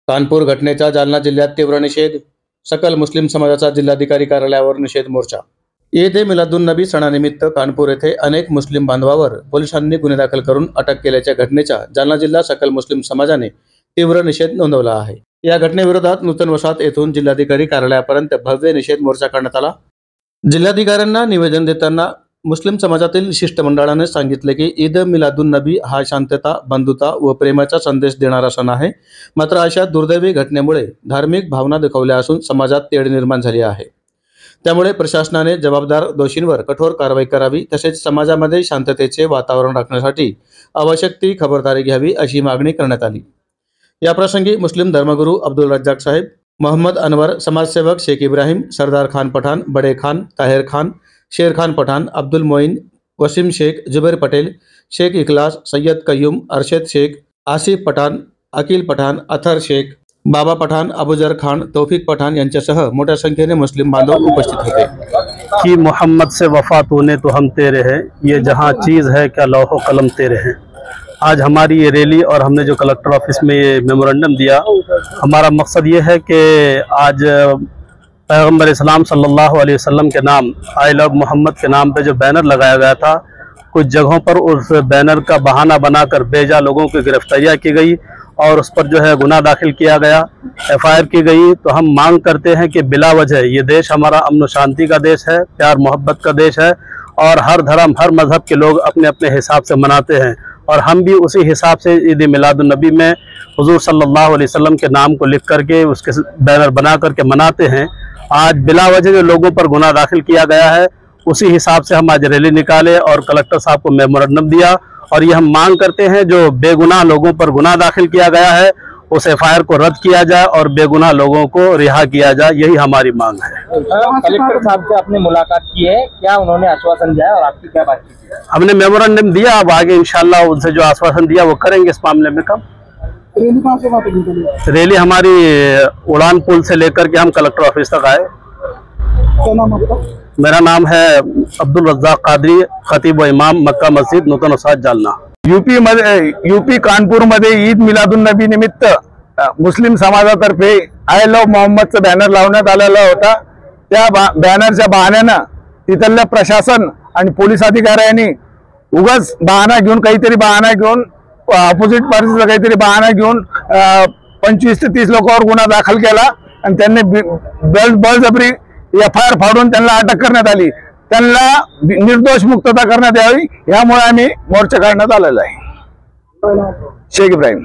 कानपूर घटनेचा जालना जिल्ह्यात तीव्र निषेध. सकल मुस्लिम समाजाचा जिल्हाधिकारी कार्यालयावर निषेध मोर्चा. ईद ए मिलादुन्नबी सणानिमित्त कानपूर येथे अनेक मुस्लिम बांधवावर पोलिसांनी गुन्हे दाखल करून अटक केल्याच्या घटनेचा जालना जिल्हा सकल मुस्लिम समाजाने तीव्र निषेध नोंदवला आहे. या घटनेविरोधात नूतन वसाहत येथून जिल्हाधिकारी कार्यालयापर्यंत भव्य निषेध मोर्चा काढण्यात आला. जिल्हाधिकाऱ्यांना निवेदन देताना मुस्लिम समाजातील शिष्टमंडळाने सांगितले की ईद मिलादुन्नबी हा शांतता, बंधुता व प्रेमाचा संदेश देणारा सण आहे. मात्र अशा दुर्दैवी घटनेमुळे धार्मिक भावना दुखावल्या असून समाजात तेढ निर्माण झाली आहे. त्यामुळे प्रशासनाने जबाबदार दोषींवर कठोर कारवाई करावी, तसेच समाजामध्ये शांततेचे वातावरण राखण्यासाठी आवश्यक ती खबरदारी घ्यावी अशी मागणी करण्यात आली. याप्रसंगी मुस्लिम धर्मगुरू अब्दुल रज्जाक साहेब, मोहम्मद अनवर, समाजसेवक शेख इब्राहिम, सरदार खान पठाण, बडे खान, ताहिर खान, शेर खान पठाण, अब्दुल मोइन, वसीम शेख, जुबैर पटेल, शेख इखलास, सय्यद कय्यूम, अरशद शेख, आसिफ पठाण, अकील पठाण, अथर शेख, बाबा पठाण, अबूजर खान, तौफिक पठाण यांच्यासह मोठ्या संख्येने मुस्लिम बांधव उपस्थित होते. कि मोहम्मद से वफा तूने तो हम तेरे हैं, ये जहाँ चीज़ है क्या लौहो कलम तेरे हैं। आज हमारी ये रैली और हमने जो कलेक्टर ऑफिस में ये मेमोरेंडम दिया, हमारा मकसद ये है कि आज पैगम्बर इस्लाम सल्लल्लाहु अलैहि वसल्लम के नाम, आई लव मोहम्मद के नाम पे जो बैनर लगाया गया था, कुछ जगहों पर उस बैनर का बहाना बनाकर बेजा लोगों की गिरफ्तारियाँ की गई और उस पर जो है गुनाह दाखिल किया गया, FIR की गई। तो हम मांग करते हैं कि बिला वजह ये देश हमारा अमन शांति का देश है, प्यार मोहब्बत का देश है और हर धर्म हर मज़हब के लोग अपने अपने हिसाब से मनाते हैं और हम भी उसी हिसाब से ईद मिलादुन्नबी में हुजूर सल्लल्लाहु अलैहि वसल्लम के नाम को लिख करके उसके बैनर बना करके मनाते हैं। आज बिला वजह जो लोगों पर गुनाह दाखिल किया गया है, उसी हिसाब से हम आज रैली निकाले और कलेक्टर साहब को मेमोरेंडम दिया और ये हम मांग करते हैं जो बेगुनाह लोगों पर गुनाह दाखिल किया गया है उस FIR को रद्द किया जाए और बेगुनाह लोगों को रिहा किया जाए, यही हमारी मांग है। कलेक्टर साहब से आपने मुलाकात की है, क्या उन्होंने आश्वासन दिया और आपकी क्या बात की? हमने मेमोरेंडम दिया, अब आगे इंशाल्लाह उनसे जो आश्वासन दिया वो करेंगे इस मामले में काम। रैली कहाँ से वहाँ तक? रैली हमारी उड़ान पुल से लेकर के हम कलेक्टर ऑफिस तक आए। क्या नाम आपका? मेरा नाम है अब्दुल रज्जाक कादरी, खतीब व इमाम, मक्का मस्जिद, नूतन वसाहत जालना। यूपी कानपूर मध्ये ईद मिलादुन्नबी निमित्त मुस्लिम समाजातर्फे आय लव्ह मोहम्मदचा बॅनर लावण्यात आलेला होता। त्या बॅनरच्या बहाण्यानं तिथल्या प्रशासन आणि पोलीस अधिकाऱ्यांनी उगाच बहाणा घेऊन काहीतरी बहाणा घेऊन ऑपोजिट पार्टीचा काहीतरी बहाणा घेऊन 25 ते 30 लोकांवर गुन्हा दाखल केला आणि त्यांनी बळजबरी FIR फाडून त्यांना अटक करण्यात आली। त्यांना निर्दोष मुक्तता करण्यात यावी यामुळे आम्ही मोर्चा काढण्यात आलेला आहे। शेख इब्राहिम।